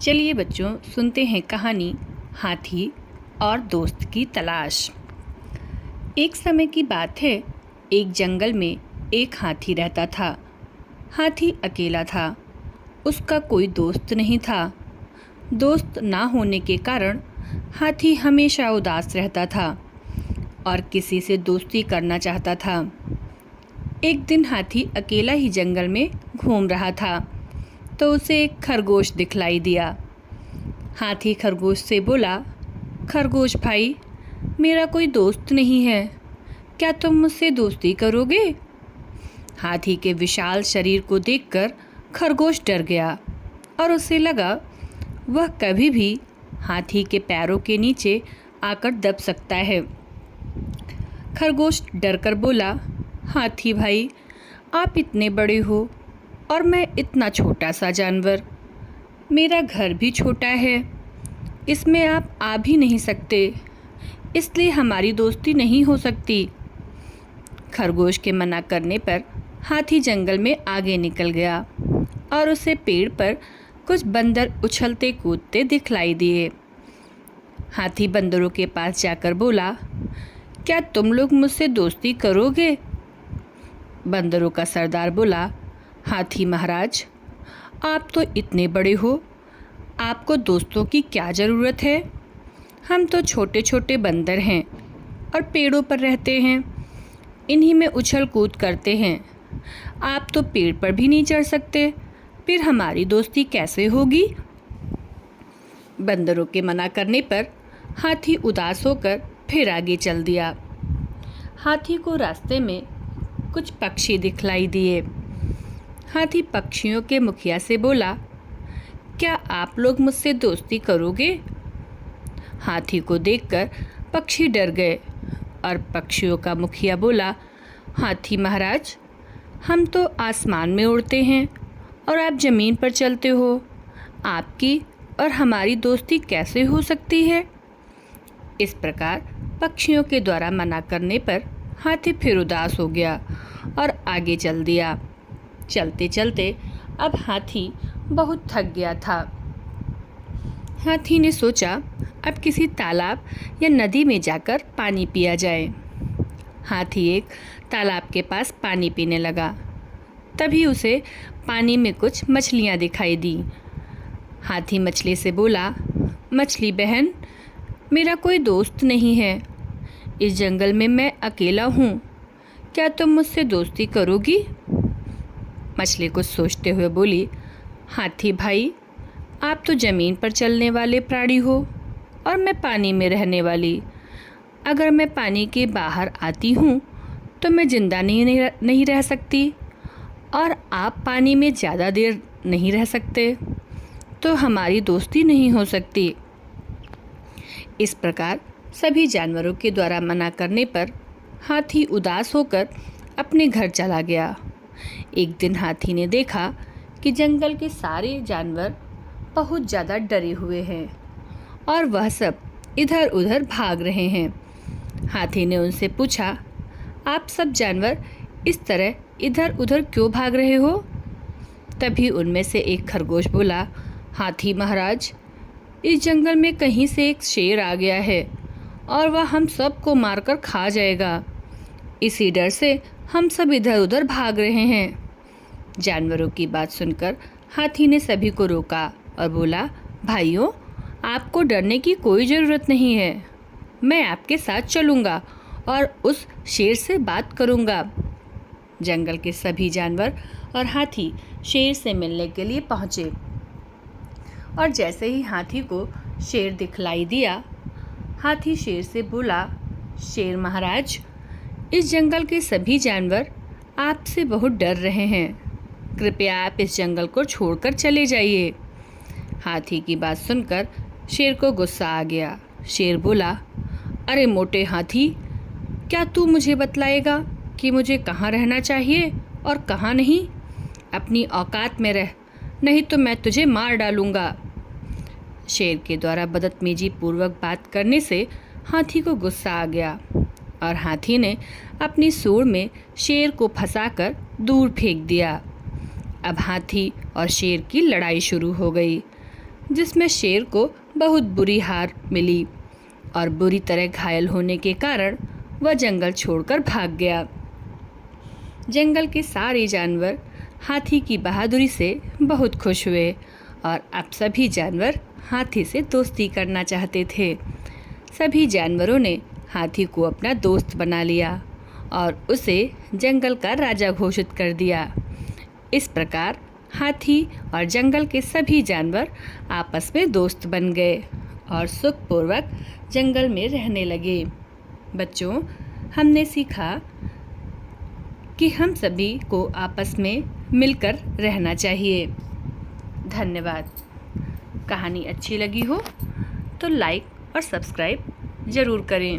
चलिए बच्चों, सुनते हैं कहानी हाथी और दोस्त की तलाश। एक समय की बात है, एक जंगल में एक हाथी रहता था। हाथी अकेला था, उसका कोई दोस्त नहीं था। दोस्त ना होने के कारण हाथी हमेशा उदास रहता था और किसी से दोस्ती करना चाहता था। एक दिन हाथी अकेला ही जंगल में घूम रहा था तो उसे एक खरगोश दिखलाई दिया। हाथी खरगोश से बोला, खरगोश भाई, मेरा कोई दोस्त नहीं है, क्या तुम मुझसे दोस्ती करोगे? हाथी के विशाल शरीर को देखकर खरगोश डर गया और उसे लगा वह कभी भी हाथी के पैरों के नीचे आकर दब सकता है। खरगोश डरकर बोला, हाथी भाई, आप इतने बड़े हो और मैं इतना छोटा सा जानवर, मेरा घर भी छोटा है, इसमें आप आ भी नहीं सकते, इसलिए हमारी दोस्ती नहीं हो सकती। खरगोश के मना करने पर हाथी जंगल में आगे निकल गया और उसे पेड़ पर कुछ बंदर उछलते कूदते दिखलाई दिए। हाथी बंदरों के पास जाकर बोला, क्या तुम लोग मुझसे दोस्ती करोगे? बंदरों का सरदार बोला, हाथी महाराज, आप तो इतने बड़े हो, आपको दोस्तों की क्या ज़रूरत है? हम तो छोटे छोटे बंदर हैं और पेड़ों पर रहते हैं, इन्हीं में उछल कूद करते हैं। आप तो पेड़ पर भी नहीं चढ़ सकते, फिर हमारी दोस्ती कैसे होगी? बंदरों के मना करने पर हाथी उदास होकर फिर आगे चल दिया। हाथी को रास्ते में कुछ पक्षी दिखलाई दिए। हाथी पक्षियों के मुखिया से बोला, क्या आप लोग मुझसे दोस्ती करोगे? हाथी को देखकर पक्षी डर गए और पक्षियों का मुखिया बोला, हाथी महाराज, हम तो आसमान में उड़ते हैं और आप ज़मीन पर चलते हो, आपकी और हमारी दोस्ती कैसे हो सकती है? इस प्रकार पक्षियों के द्वारा मना करने पर हाथी फिर उदास हो गया और आगे चल दिया। चलते चलते अब हाथी बहुत थक गया था। हाथी ने सोचा, अब किसी तालाब या नदी में जाकर पानी पिया जाए। हाथी एक तालाब के पास पानी पीने लगा। तभी उसे पानी में कुछ मछलियाँ दिखाई दी। हाथी मछली से बोला, मछली बहन, मेरा कोई दोस्त नहीं है, इस जंगल में मैं अकेला हूँ, क्या तुम मुझसे दोस्ती करोगी? मछली कुछ सोचते हुए बोली, हाथी भाई, आप तो ज़मीन पर चलने वाले प्राणी हो और मैं पानी में रहने वाली। अगर मैं पानी के बाहर आती हूँ तो मैं ज़िंदा नहीं रह सकती और आप पानी में ज़्यादा देर नहीं रह सकते, तो हमारी दोस्ती नहीं हो सकती। इस प्रकार सभी जानवरों के द्वारा मना करने पर हाथी उदास होकर अपने घर चला गया। एक दिन हाथी ने देखा कि जंगल के सारे जानवर बहुत ज़्यादा डरे हुए हैं और वह सब इधर उधर भाग रहे हैं। हाथी ने उनसे पूछा, आप सब जानवर इस तरह इधर उधर क्यों भाग रहे हो? तभी उनमें से एक खरगोश बोला, हाथी महाराज, इस जंगल में कहीं से एक शेर आ गया है और वह हम सबको मारकर खा जाएगा, इसी डर से हम सब इधर उधर भाग रहे हैं। जानवरों की बात सुनकर हाथी ने सभी को रोका और बोला, भाइयों, आपको डरने की कोई ज़रूरत नहीं है, मैं आपके साथ चलूँगा और उस शेर से बात करूँगा। जंगल के सभी जानवर और हाथी शेर से मिलने के लिए पहुँचे और जैसे ही हाथी को शेर दिखलाई दिया, हाथी शेर से बोला, शेर महाराज, इस जंगल के सभी जानवर आपसे बहुत डर रहे हैं, कृपया आप इस जंगल को छोड़कर चले जाइए। हाथी की बात सुनकर शेर को गुस्सा आ गया। शेर बोला, अरे मोटे हाथी, क्या तू मुझे बतलाएगा कि मुझे कहाँ रहना चाहिए और कहाँ नहीं? अपनी औकात में रह, नहीं तो मैं तुझे मार डालूँगा। शेर के द्वारा बदतमीजी पूर्वक बात करने से हाथी को गुस्सा आ गया और हाथी ने अपनी सूंड में शेर को फंसाकर दूर फेंक दिया। अब हाथी और शेर की लड़ाई शुरू हो गई। जिसमें शेर को बहुत बुरी हार मिली और बुरी तरह घायल होने के कारण वह जंगल छोड़कर भाग गया। जंगल के सारे जानवर हाथी की बहादुरी से बहुत खुश हुए और अब सभी जानवर हाथी से दोस्ती करना चाहते थे। सभी जानवरों ने हाथी को अपना दोस्त बना लिया और उसे जंगल का राजा घोषित कर दिया। इस प्रकार हाथी और जंगल के सभी जानवर आपस में दोस्त बन गए और सुखपूर्वक जंगल में रहने लगे। बच्चों, हमने सीखा कि हम सभी को आपस में मिलकर रहना चाहिए। धन्यवाद। कहानी अच्छी लगी हो तो लाइक और सब्सक्राइब ज़रूर करें।